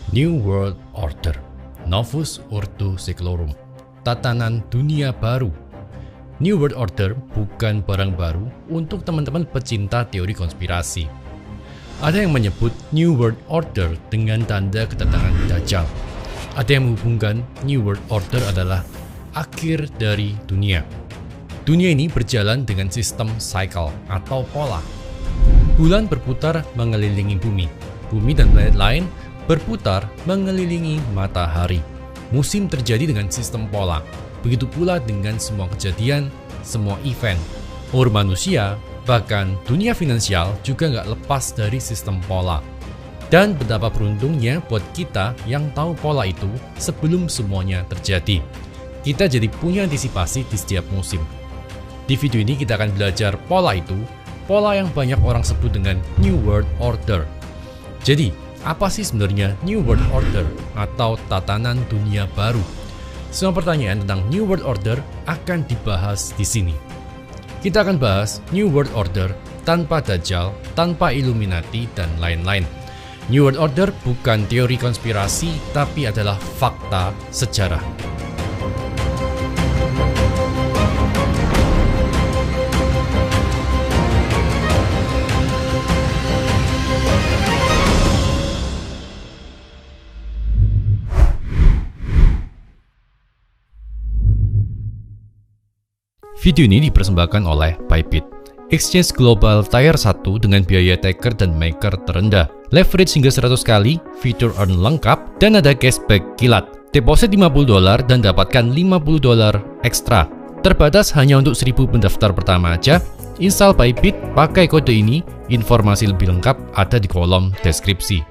New World Order, Novus Ordo Seclorum, tatanan dunia baru. New World Order bukan barang baru untuk teman-teman pecinta teori konspirasi. Ada yang menyebut New World Order dengan tanda kedatangan Dajjal. Ada yang menghubungkan New World Order adalah akhir dari dunia. Dunia ini berjalan dengan sistem cycle atau pola. Bulan berputar mengelilingi bumi. Bumi dan planet lain berputar mengelilingi matahari. Musim terjadi dengan sistem pola. Begitu pula dengan semua kejadian, semua event. Manusia, bahkan dunia finansial juga nggak lepas dari sistem pola. Dan betapa beruntungnya buat kita yang tahu pola itu sebelum semuanya terjadi. Kita jadi punya antisipasi di setiap musim. Di video ini kita akan belajar pola itu, pola yang banyak orang sebut dengan New World Order. Jadi, apa sih sebenarnya New World Order atau tatanan dunia baru? Semua pertanyaan tentang New World Order akan dibahas di sini. Kita akan bahas New World Order tanpa Dajjal, tanpa Illuminati, dan lain-lain. New World Order bukan teori konspirasi, tapi adalah fakta sejarah. Video ini dipersembahkan oleh Bybit, exchange global tier 1 dengan biaya taker dan maker terendah, leverage hingga 100 kali, fitur earn lengkap, dan ada cashback kilat. Deposit $50 dan dapatkan $50 ekstra. Terbatas hanya untuk 1000 pendaftar pertama aja. Install Bybit, pakai kode ini, informasi lebih lengkap ada di kolom deskripsi.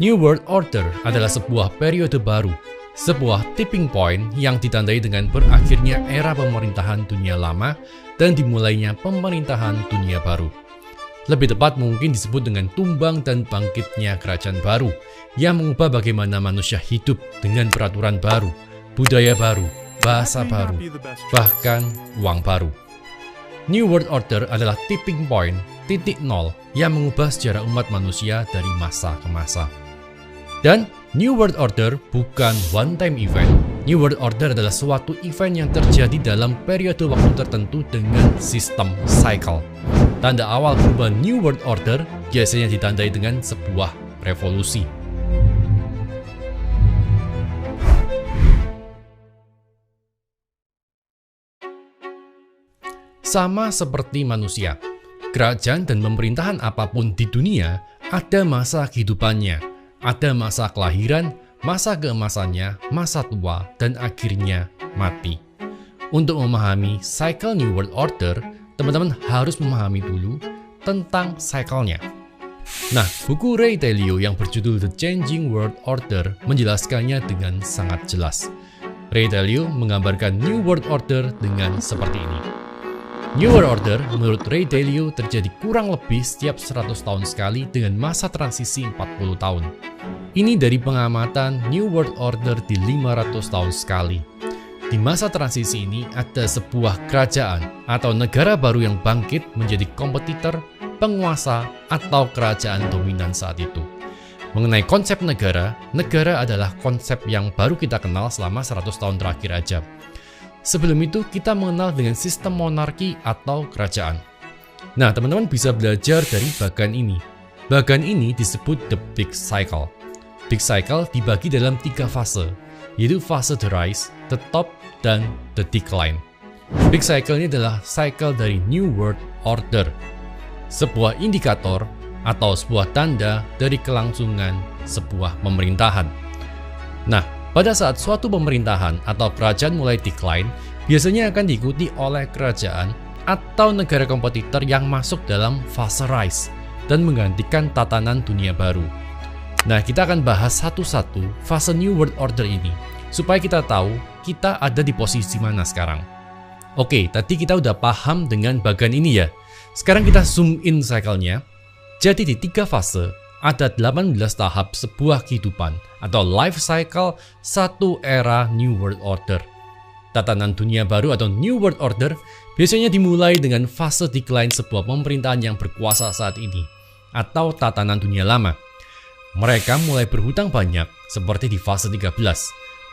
New World Order adalah sebuah periode baru. Sebuah tipping point yang ditandai dengan berakhirnya era pemerintahan dunia lama dan dimulainya pemerintahan dunia baru. Lebih tepat mungkin disebut dengan tumbang dan bangkitnya kerajaan baru yang mengubah bagaimana manusia hidup dengan peraturan baru, budaya baru, bahasa baru, bahkan uang baru. New World Order adalah tipping point, titik nol yang mengubah sejarah umat manusia dari masa ke masa. Dan New World Order bukan one-time event. New World Order adalah suatu event yang terjadi dalam periode waktu tertentu dengan sistem cycle. Tanda awal perubahan New World Order biasanya ditandai dengan sebuah revolusi. Sama seperti manusia, kerajaan dan pemerintahan apapun di dunia ada masa kehidupannya. Ada masa kelahiran, masa keemasannya, masa tua, dan akhirnya mati. Untuk memahami cycle New World Order, teman-teman harus memahami dulu tentang cycle-nya. Nah, buku Ray Dalio yang berjudul The Changing World Order menjelaskannya dengan sangat jelas. Ray Dalio menggambarkan New World Order dengan seperti ini. New World Order menurut Ray Dalio terjadi kurang lebih setiap 100 tahun sekali dengan masa transisi 40 tahun. Ini dari pengamatan New World Order di 500 tahun sekali. Di masa transisi ini ada sebuah kerajaan atau negara baru yang bangkit menjadi kompetitor, penguasa, atau kerajaan dominan saat itu. Mengenai konsep negara, negara adalah konsep yang baru kita kenal selama 100 tahun terakhir aja. Sebelum itu kita mengenal dengan sistem monarki atau kerajaan. Nah, teman-teman bisa belajar dari bagan ini. Bagan ini disebut the Big Cycle. Big Cycle dibagi dalam 3 fase, yaitu fase the rise, the top, dan the decline. Big Cycle ini adalah cycle dari New World Order. Sebuah indikator atau sebuah tanda dari kelangsungan sebuah pemerintahan. Nah, pada saat suatu pemerintahan atau kerajaan mulai decline, biasanya akan diikuti oleh kerajaan atau negara kompetitor yang masuk dalam fase rise dan menggantikan tatanan dunia baru. Nah, kita akan bahas satu-satu fase New World Order ini, supaya kita tahu kita ada di posisi mana sekarang. Oke, tadi kita udah paham dengan bagian ini ya. Sekarang kita zoom in cycle-nya. Jadi di 3 fase, ada 18 tahap sebuah kehidupan atau life cycle satu era New World Order. Tatanan dunia baru atau New World Order biasanya dimulai dengan fase decline sebuah pemerintahan yang berkuasa saat ini atau tatanan dunia lama. Mereka mulai berhutang banyak seperti di fase 13,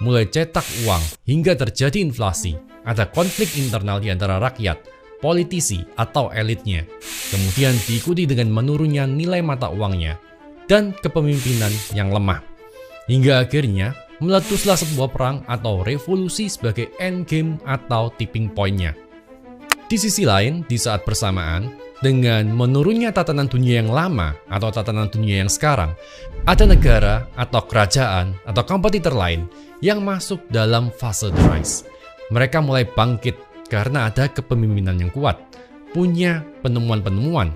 mulai cetak uang hingga terjadi inflasi, ada konflik internal di antara rakyat, politisi atau elitnya, kemudian diikuti dengan menurunnya nilai mata uangnya, dan kepemimpinan yang lemah. Hingga akhirnya meletuslah sebuah perang atau revolusi sebagai endgame atau tipping point-nya. Di sisi lain, di saat bersamaan, dengan menurunnya tatanan dunia yang lama atau tatanan dunia yang sekarang, ada negara atau kerajaan atau kompetitor lain yang masuk dalam fase the rise. Mereka mulai bangkit karena ada kepemimpinan yang kuat, punya penemuan-penemuan,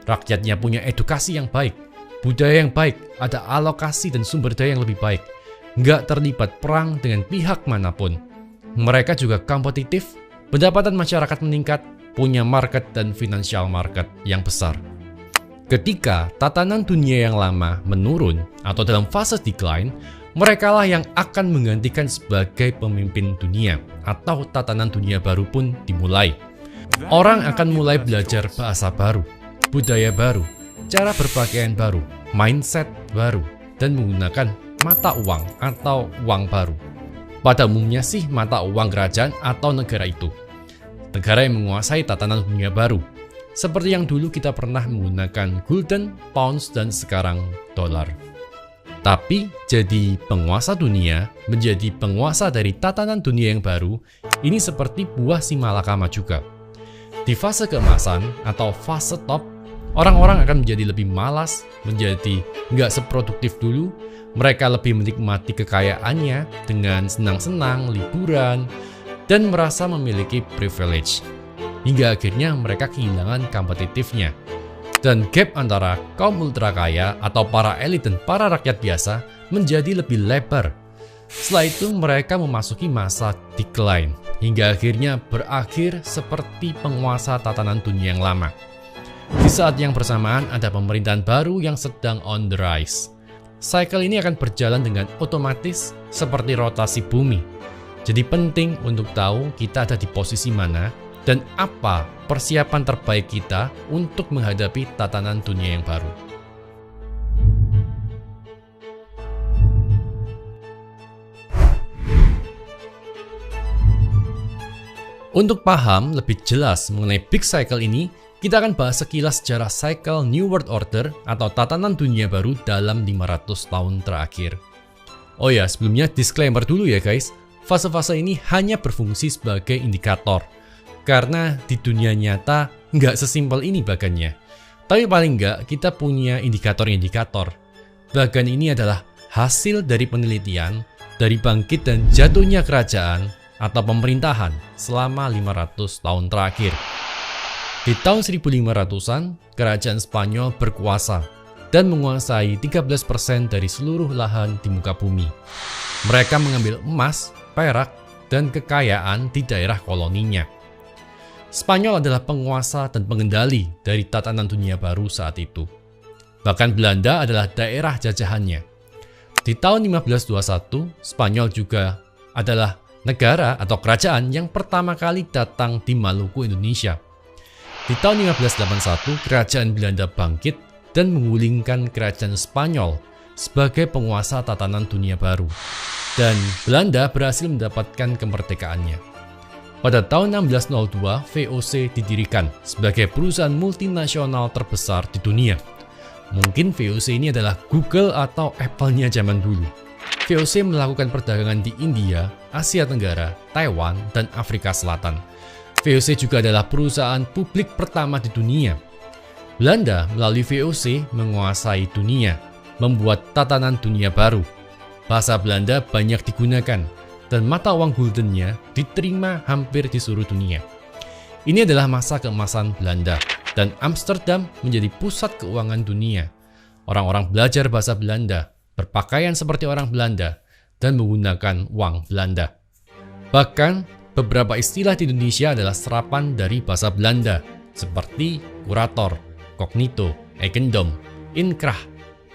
rakyatnya punya edukasi yang baik, budaya yang baik, ada alokasi dan sumber daya yang lebih baik, nggak terlibat perang dengan pihak manapun. Mereka juga kompetitif, pendapatan masyarakat meningkat, punya market dan financial market yang besar. Ketika tatanan dunia yang lama menurun atau dalam fase decline, merekalah yang akan menggantikan sebagai pemimpin dunia atau tatanan dunia baru pun dimulai. Orang akan mulai belajar bahasa baru, budaya baru, cara berpakaian baru, mindset baru, dan menggunakan mata uang atau uang baru. Pada umumnya sih mata uang kerajaan atau negara itu. Negara yang menguasai tatanan dunia baru, seperti yang dulu kita pernah menggunakan gulden, pounds, dan sekarang dolar. Tapi jadi penguasa dunia, menjadi penguasa dari tatanan dunia yang baru, ini seperti buah si malakama juga. Di fase keemasan atau fase top, orang-orang akan menjadi lebih malas, menjadi nggak seproduktif dulu, mereka lebih menikmati kekayaannya dengan senang-senang, liburan, dan merasa memiliki privilege. Hingga akhirnya mereka kehilangan kompetitifnya. Dan gap antara kaum ultra kaya atau para elit dan para rakyat biasa menjadi lebih lebar. Setelah itu mereka memasuki masa decline, hingga akhirnya berakhir seperti penguasa tatanan dunia yang lama. Di saat yang bersamaan ada pemerintahan baru yang sedang on the rise. Cycle ini akan berjalan dengan otomatis seperti rotasi bumi. Jadi penting untuk tahu kita ada di posisi mana dan apa persiapan terbaik kita untuk menghadapi tatanan dunia yang baru. Untuk paham lebih jelas mengenai big cycle ini, kita akan bahas sekilas sejarah cycle New World Order atau tatanan dunia baru dalam 500 tahun terakhir. Oh ya, sebelumnya disclaimer dulu ya guys. Fase-fase ini hanya berfungsi sebagai indikator, karena di dunia nyata nggak sesimpel ini bagannya. Tapi paling nggak kita punya indikator-indikator. Bagan ini adalah hasil dari penelitian, dari bangkit dan jatuhnya kerajaan atau pemerintahan selama 500 tahun terakhir. Di tahun 1500-an, kerajaan Spanyol berkuasa dan menguasai 13% dari seluruh lahan di muka bumi. Mereka mengambil emas, perak, dan kekayaan di daerah koloninya. Spanyol adalah penguasa dan pengendali dari tatanan dunia baru saat itu. Bahkan Belanda adalah daerah jajahannya. Di tahun 1521, Spanyol juga adalah negara atau kerajaan yang pertama kali datang di Maluku, Indonesia. Di tahun 1581, kerajaan Belanda bangkit dan menggulingkan kerajaan Spanyol sebagai penguasa tatanan dunia baru. Dan Belanda berhasil mendapatkan kemerdekaannya. Pada tahun 1602, VOC didirikan sebagai perusahaan multinasional terbesar di dunia. Mungkin VOC ini adalah Google atau Apple-nya zaman dulu. VOC melakukan perdagangan di India, Asia Tenggara, Taiwan, dan Afrika Selatan. VOC juga adalah perusahaan publik pertama di dunia. Belanda melalui VOC menguasai dunia, membuat tatanan dunia baru. Bahasa Belanda banyak digunakan, dan mata uang guldennya diterima hampir di seluruh dunia. Ini adalah masa keemasan Belanda, dan Amsterdam menjadi pusat keuangan dunia. Orang-orang belajar bahasa Belanda, berpakaian seperti orang Belanda, dan menggunakan uang Belanda. Bahkan, beberapa istilah di Indonesia adalah serapan dari bahasa Belanda, seperti kurator, kognito, eigendom, inkrah,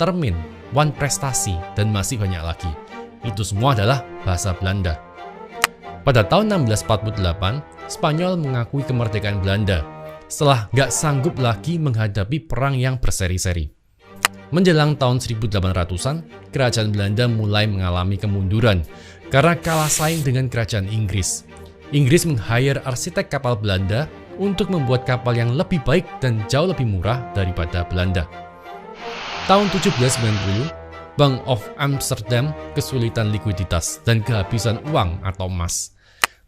termin, wan prestasi, dan masih banyak lagi. Itu semua adalah bahasa Belanda. Pada tahun 1648, Spanyol mengakui kemerdekaan Belanda setelah nggak sanggup lagi menghadapi perang yang berseri-seri. Menjelang tahun 1800-an, kerajaan Belanda mulai mengalami kemunduran karena kalah saing dengan kerajaan Inggris. Inggris meng-hire arsitek kapal Belanda untuk membuat kapal yang lebih baik dan jauh lebih murah daripada Belanda. Tahun 1790, Bank of Amsterdam kesulitan likuiditas dan kehabisan uang atau emas.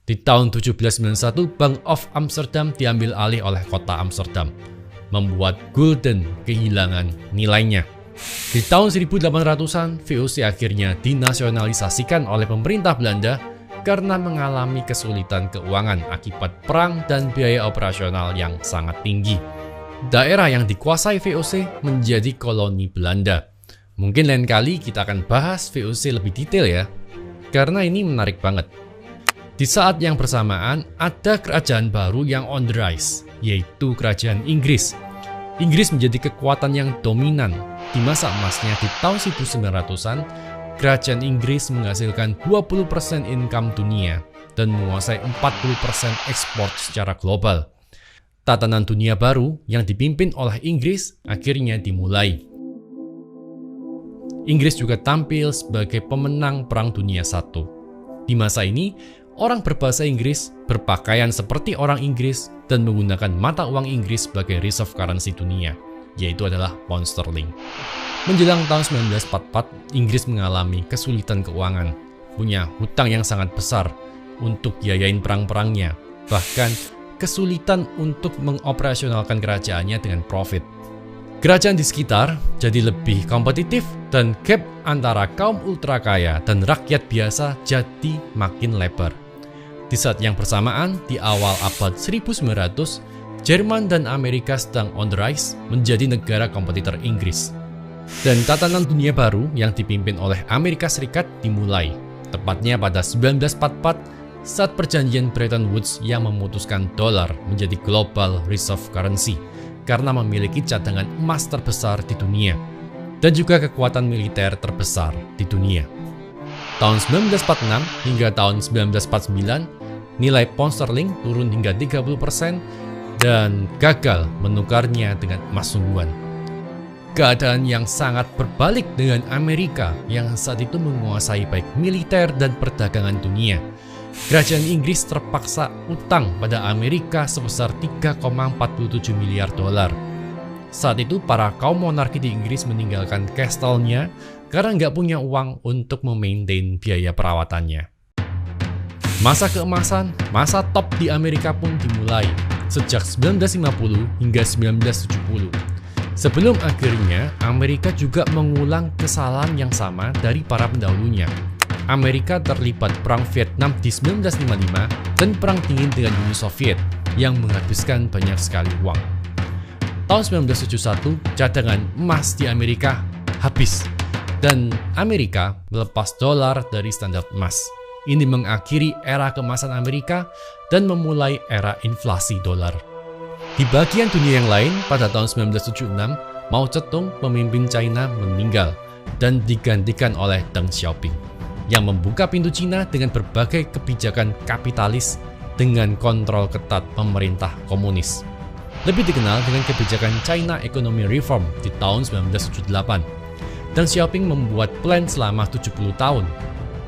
Di tahun 1791, Bank of Amsterdam diambil alih oleh kota Amsterdam, membuat gulden kehilangan nilainya. Di tahun 1800-an, VOC akhirnya dinasionalisasikan oleh pemerintah Belanda karena mengalami kesulitan keuangan akibat perang dan biaya operasional yang sangat tinggi. Daerah yang dikuasai VOC menjadi koloni Belanda. Mungkin lain kali kita akan bahas VOC lebih detail ya, karena ini menarik banget. Di saat yang bersamaan, ada kerajaan baru yang on the rise, yaitu kerajaan Inggris. Inggris menjadi kekuatan yang dominan. Di masa emasnya di tahun 1900-an, kerajaan Inggris menghasilkan 20% income dunia dan menguasai 40% ekspor secara global. Tatanan dunia baru yang dipimpin oleh Inggris akhirnya dimulai. Inggris juga tampil sebagai pemenang Perang Dunia I. Di masa ini, orang berbahasa Inggris berpakaian seperti orang Inggris dan menggunakan mata uang Inggris sebagai reserve currency dunia, yaitu adalah pound sterling. Menjelang tahun 1944, Inggris mengalami kesulitan keuangan, punya hutang yang sangat besar untuk biayain perang-perangnya, bahkan kesulitan untuk mengoperasionalkan kerajaannya dengan profit. Kerajaan di sekitar jadi lebih kompetitif dan gap antara kaum ultra kaya dan rakyat biasa jadi makin lebar. Di saat yang bersamaan, di awal abad 1900, Jerman dan Amerika sedang on the rise menjadi negara kompetitor Inggris. Dan tatanan dunia baru yang dipimpin oleh Amerika Serikat dimulai, tepatnya pada 1944 saat perjanjian Bretton Woods yang memutuskan dolar menjadi global reserve currency karena memiliki cadangan emas terbesar di dunia dan juga kekuatan militer terbesar di dunia. Tahun 1946 hingga tahun 1949, nilai pound sterling turun hingga 30% dan gagal menukarnya dengan emas sungguhan. Keadaan yang sangat berbalik dengan Amerika yang saat itu menguasai baik militer dan perdagangan dunia. Kerajaan Inggris terpaksa utang pada Amerika sebesar 3,47 miliar dolar. Saat itu para kaum monarki di Inggris meninggalkan castle-nya karena nggak punya uang untuk memaintain biaya perawatannya. Masa keemasan, masa top di Amerika pun dimulai sejak 1950 hingga 1970. Sebelum akhirnya Amerika juga mengulang kesalahan yang sama dari para pendahulunya. Amerika terlibat Perang Vietnam di 1955 dan Perang Dingin dengan Uni Soviet yang menghabiskan banyak sekali uang. Tahun 1971, cadangan emas di Amerika habis dan Amerika melepas dolar dari standar emas. Ini mengakhiri era keemasan Amerika dan memulai era inflasi dolar. Di bagian dunia yang lain, pada tahun 1976, Mao Zedong, pemimpin China, meninggal dan digantikan oleh Deng Xiaoping yang membuka pintu Cina dengan berbagai kebijakan kapitalis dengan kontrol ketat pemerintah komunis. Lebih dikenal dengan kebijakan China Economy Reform di tahun 1978. Deng Xiaoping membuat plan selama 70 tahun,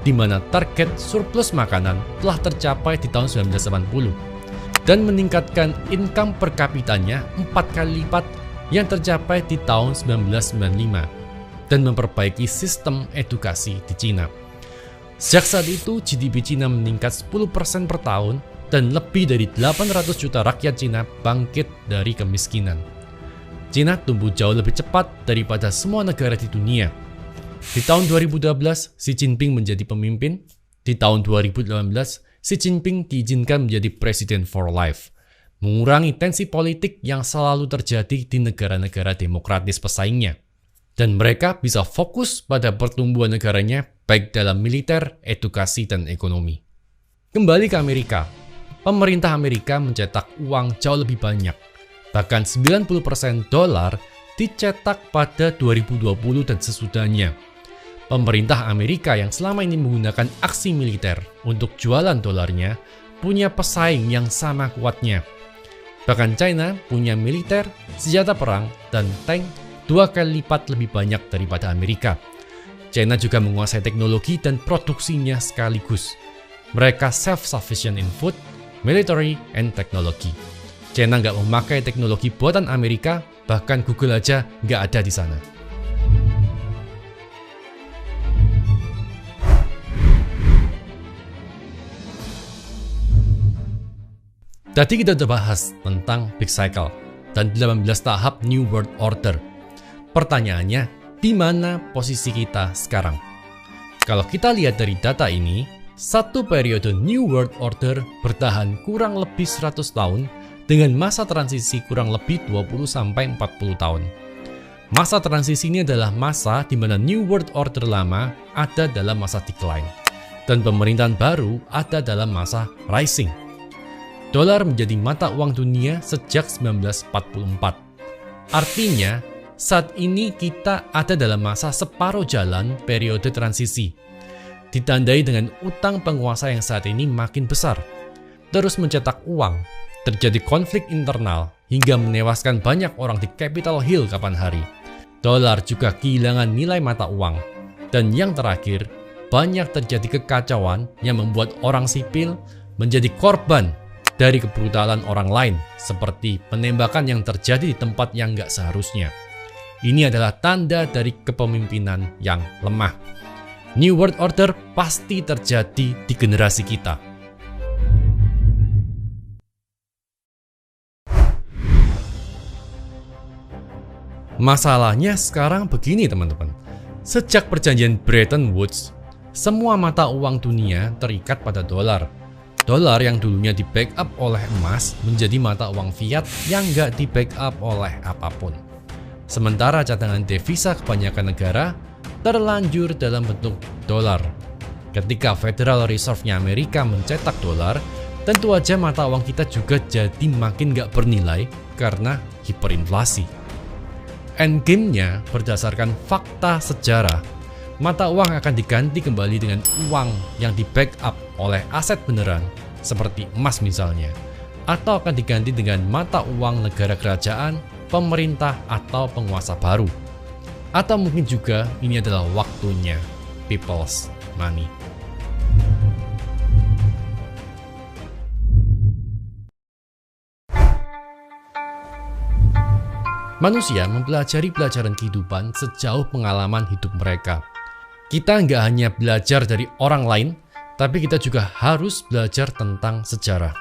di mana target surplus makanan telah tercapai di tahun 1980 dan meningkatkan income per kapitanya 4 kali lipat yang tercapai di tahun 1995 dan memperbaiki sistem edukasi di Cina. Sejak saat itu, GDP Cina meningkat 10% per tahun dan lebih dari 800 juta rakyat Cina bangkit dari kemiskinan. Cina tumbuh jauh lebih cepat daripada semua negara di dunia. Di tahun 2012, Xi Jinping menjadi pemimpin. Di tahun 2018, Xi Jinping diizinkan menjadi Presiden for Life, mengurangi tensi politik yang selalu terjadi di negara-negara demokratis pesaingnya. Dan mereka bisa fokus pada pertumbuhan negaranya baik dalam militer, edukasi, dan ekonomi. Kembali ke Amerika, pemerintah Amerika mencetak uang jauh lebih banyak. Bahkan 90% dolar dicetak pada 2020 dan sesudahnya. Pemerintah Amerika yang selama ini menggunakan aksi militer untuk jualan dolarnya punya pesaing yang sama kuatnya. Bahkan China punya militer, senjata perang, dan tank 2 kali lipat lebih banyak daripada Amerika. China juga menguasai teknologi dan produksinya sekaligus. Mereka self-sufficient in food, military, and technology. China nggak memakai teknologi buatan Amerika, bahkan Google aja nggak ada di sana. Tadi kita udah bahas tentang Big Cycle dan 18 tahap New World Order. Pertanyaannya, di mana posisi kita sekarang? Kalau kita lihat dari data ini, satu periode New World Order bertahan kurang lebih 100 tahun dengan masa transisi kurang lebih 20-40 tahun. Masa transisi ini adalah masa di mana New World Order lama ada dalam masa decline dan pemerintahan baru ada dalam masa rising. Dolar menjadi mata uang dunia sejak 1944. Artinya, saat ini kita ada dalam masa separuh jalan periode transisi. Ditandai dengan utang penguasa yang saat ini makin besar. Terus mencetak uang, terjadi konflik internal, hingga menewaskan banyak orang di Capitol Hill kapan hari. Dolar juga kehilangan nilai mata uang. Dan yang terakhir, banyak terjadi kekacauan yang membuat orang sipil menjadi korban dari kebrutalan orang lain, seperti penembakan yang terjadi di tempat yang nggak seharusnya. Ini adalah tanda dari kepemimpinan yang lemah. New World Order pasti terjadi di generasi kita. Masalahnya sekarang begini teman-teman. Sejak perjanjian Bretton Woods, semua mata uang dunia terikat pada dolar. Dolar yang dulunya di-backup oleh emas menjadi mata uang fiat yang nggak di-backup oleh apapun. Sementara cadangan devisa kebanyakan negara terlanjur dalam bentuk dolar. Ketika Federal Reserve-nya Amerika mencetak dolar, tentu aja mata uang kita juga jadi makin nggak bernilai karena hiperinflasi. Endgame-nya berdasarkan fakta sejarah, mata uang akan diganti kembali dengan uang yang di-backup oleh aset beneran, seperti emas misalnya, atau akan diganti dengan mata uang negara kerajaan, pemerintah, atau penguasa baru. Atau mungkin juga ini adalah waktunya people's money. Manusia mempelajari pelajaran kehidupan sejauh pengalaman hidup mereka. Kita nggak hanya belajar dari orang lain, tapi kita juga harus belajar tentang sejarah.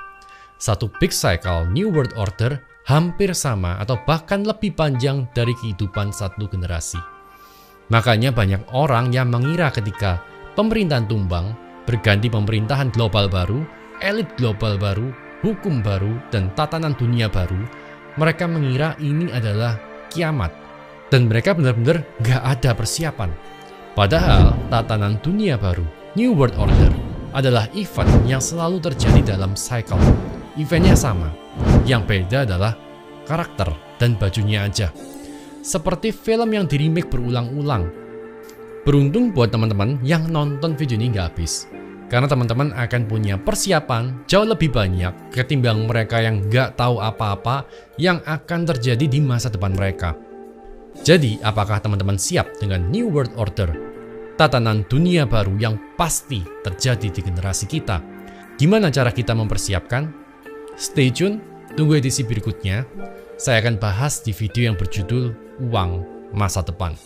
Satu Big Cycle New World Order hampir sama atau bahkan lebih panjang dari kehidupan satu generasi. Makanya banyak orang yang mengira ketika pemerintahan tumbang, berganti pemerintahan global baru, elit global baru, hukum baru, dan tatanan dunia baru, mereka mengira ini adalah kiamat. Dan mereka benar-benar nggak ada persiapan. Padahal tatanan dunia baru, New World Order, adalah event yang selalu terjadi dalam cycle. Eventnya sama, yang beda adalah karakter dan bajunya aja. Seperti film yang di-remake berulang-ulang. Beruntung buat teman-teman yang nonton video ini nggak habis. Karena teman-teman akan punya persiapan jauh lebih banyak ketimbang mereka yang nggak tahu apa-apa yang akan terjadi di masa depan mereka. Jadi, apakah teman-teman siap dengan New World Order? Tatanan dunia baru yang pasti terjadi di generasi kita. Gimana cara kita mempersiapkan? Stay tune, tunggu edisi berikutnya. Saya akan bahas di video yang berjudul Uang Masa Depan.